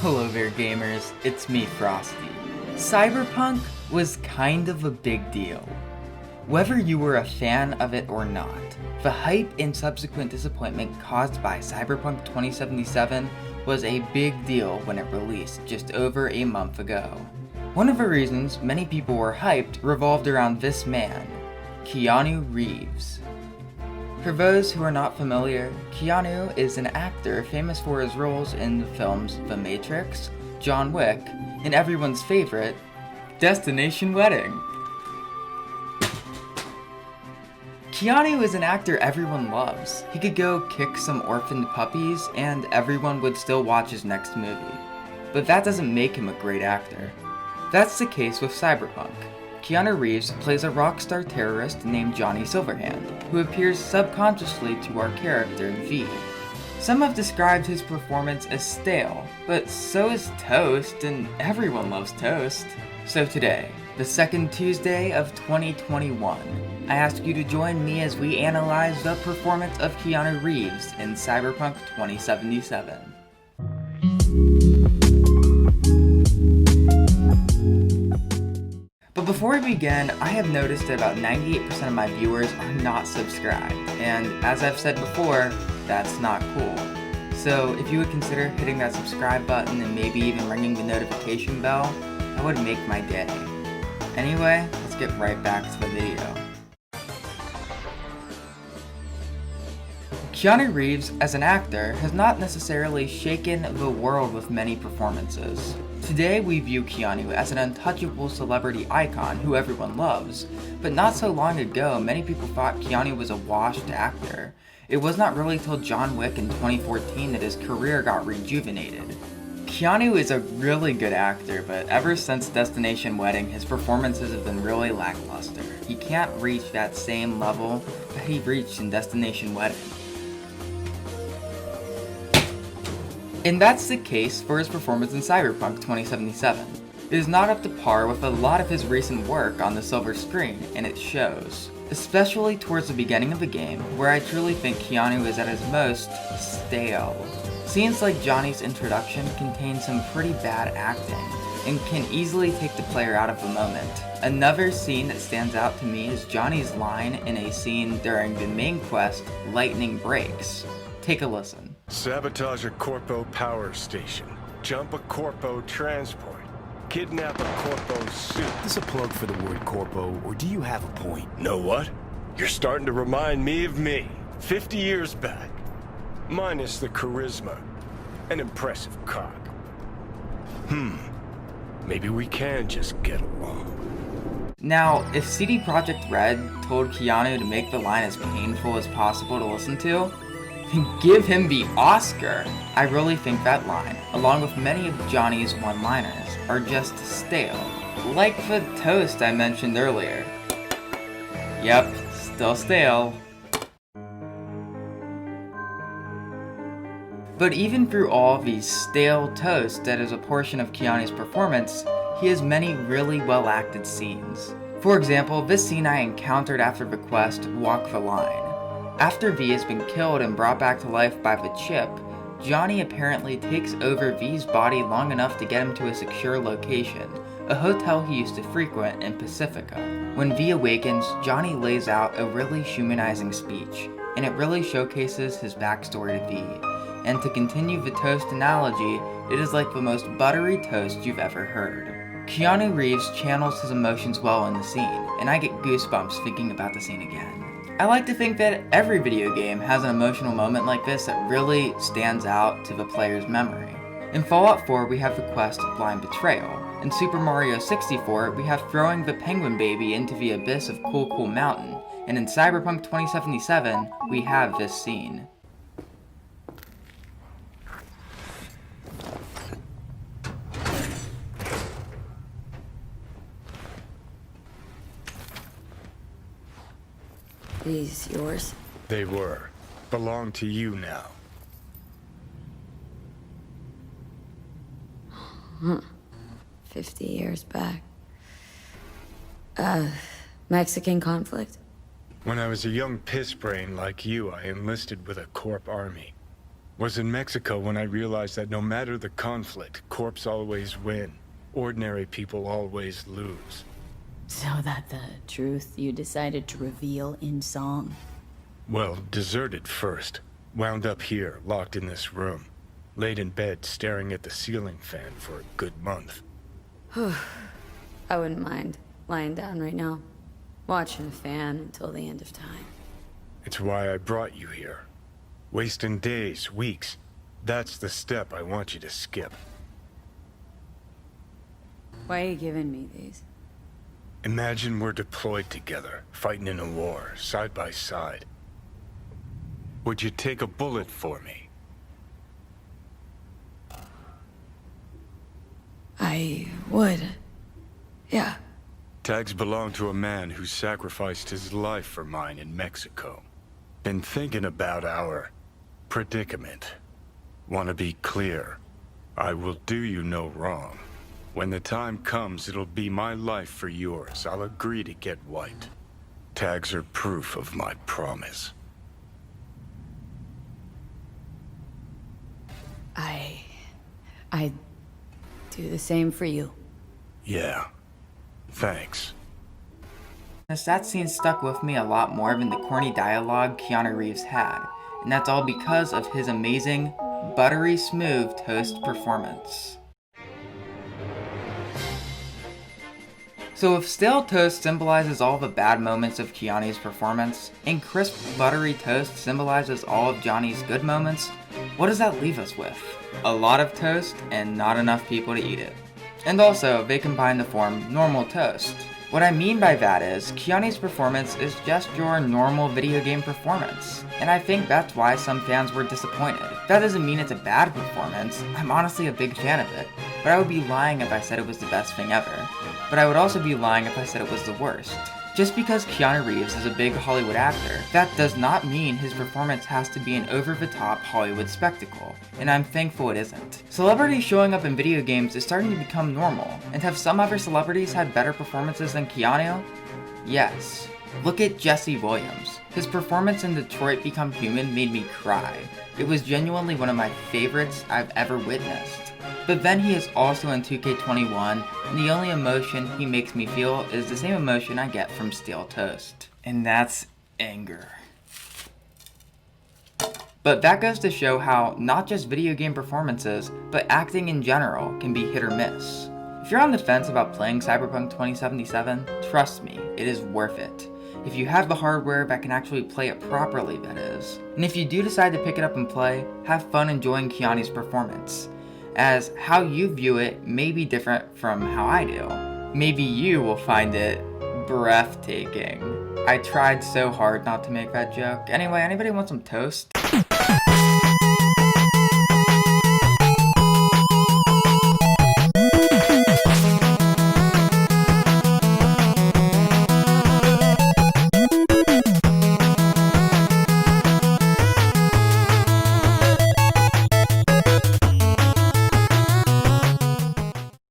Hello there gamers, it's me Frosty. Cyberpunk was kind of a big deal. Whether you were a fan of it or not, the hype and subsequent disappointment caused by Cyberpunk 2077 was a big deal when it released just over a month ago. One of the reasons many people were hyped revolved around this man, Keanu Reeves. For those who are not familiar, Keanu is an actor famous for his roles in the films The Matrix, John Wick, and everyone's favorite, Destination Wedding. Keanu is an actor everyone loves. He could go kick some orphaned puppies and everyone would still watch his next movie. But that doesn't make him a great actor. That's the case with Cyberpunk. Keanu Reeves plays a rockstar terrorist named Johnny Silverhand, who appears subconsciously to our character, V. Some have described his performance as stale, but so is toast, and everyone loves toast. So today, the second Tuesday of 2021, I ask you to join me as we analyze the performance of Keanu Reeves in Cyberpunk 2077. But before we begin, I have noticed that about 98% of my viewers are not subscribed, and as I've said before, that's not cool. So if you would consider hitting that subscribe button and maybe even ringing the notification bell, that would make my day. Anyway, let's get right back to the video. Keanu Reeves, as an actor, has not necessarily shaken the world with many performances. Today we view Keanu as an untouchable celebrity icon who everyone loves, but not so long ago many people thought Keanu was a washed actor. It was not really till John Wick in 2014 that his career got rejuvenated. Keanu is a really good actor, but ever since Destination Wedding his performances have been really lackluster. He can't reach that same level that he reached in Destination Wedding. And that's the case for his performance in Cyberpunk 2077. It is not up to par with a lot of his recent work on the silver screen, and it shows. Especially towards the beginning of the game, where I truly think Keanu is at his most stale. Scenes like Johnny's introduction contain some pretty bad acting, and can easily take the player out of the moment. Another scene that stands out to me is Johnny's line in a scene during the main quest, Lightning Breaks. Take a listen. Sabotage a Corpo power station. Jump a Corpo transport. Kidnap a Corpo suit. Is this a plug for the word Corpo, or do you have a point? Know what? You're starting to remind me of me, 50 years back. Minus the charisma. An impressive cock. Maybe we can just get along. Now, if CD Projekt Red told Keanu to make the line as painful as possible to listen to, then give him the Oscar. I really think that line, along with many of Johnny's one-liners, are just stale. Like the toast I mentioned earlier. Yep, still stale. But even through all the stale toast that is a portion of Keanu's performance, he has many really well-acted scenes. For example, this scene I encountered after the quest, Walk the Line. After V has been killed and brought back to life by the chip, Johnny apparently takes over V's body long enough to get him to a secure location, a hotel he used to frequent in Pacifica. When V awakens, Johnny lays out a really humanizing speech, and it really showcases his backstory to V. And to continue the toast analogy, it is like the most buttery toast you've ever heard. Keanu Reeves channels his emotions well in the scene, and I get goosebumps thinking about the scene again. I like to think that every video game has an emotional moment like this that really stands out to the player's memory. In Fallout 4 we have the quest Blind Betrayal. In Super Mario 64 we have throwing the penguin baby into the abyss of Cool Cool Mountain. And in Cyberpunk 2077 we have this scene. These yours? They were. Belong to you now. 50 years back. Mexican conflict? When I was a young piss brain like you, I enlisted with a Corp army. Was in Mexico when I realized that no matter the conflict, corps always win. Ordinary people always lose. So that the truth you decided to reveal in song? Well, deserted first. Wound up here, locked in this room. Laid in bed, staring at the ceiling fan for a good month. I wouldn't mind lying down right now, watching a fan until the end of time. It's why I brought you here. Wasting days, weeks. That's the step I want you to skip. Why are you giving me these? Imagine we're deployed together, fighting in a war, side by side. Would you take a bullet for me? I would. Yeah. Tags belong to a man who sacrificed his life for mine in Mexico. Been thinking about our predicament. Want to be clear. I will do you no wrong. When the time comes, it'll be my life for yours. I'll agree to get wiped. Tags are proof of my promise. I'd do the same for you. Yeah. Thanks. That scene stuck with me a lot more than the corny dialogue Keanu Reeves had, and that's all because of his amazing, buttery smooth toast performance. So if stale toast symbolizes all the bad moments of Keanu's performance, and crisp buttery toast symbolizes all of Johnny's good moments, what does that leave us with? A lot of toast and not enough people to eat it. And also, they combine to form normal toast. What I mean by that is, Keanu's performance is just your normal video game performance, and I think that's why some fans were disappointed. That doesn't mean it's a bad performance, I'm honestly a big fan of it, but I would be lying if I said it was the best thing ever. But I would also be lying if I said it was the worst. Just because Keanu Reeves is a big Hollywood actor, that does not mean his performance has to be an over-the-top Hollywood spectacle, and I'm thankful it isn't. Celebrities showing up in video games is starting to become normal, and have some other celebrities had better performances than Keanu? Yes. Look at Jesse Williams. His performance in Detroit Become Human made me cry. It was genuinely one of my favorites I've ever witnessed. But then he is also in 2K21, and the only emotion he makes me feel is the same emotion I get from stale toast. And that's anger. But that goes to show how not just video game performances, but acting in general can be hit or miss. If you're on the fence about playing Cyberpunk 2077, trust me, it is worth it. If you have the hardware that can actually play it properly, that is. And if you do decide to pick it up and play, have fun enjoying Keanu's performance, as how you view it may be different from how I do. Maybe you will find it breathtaking. I tried so hard not to make that joke. Anyway, anybody want some toast?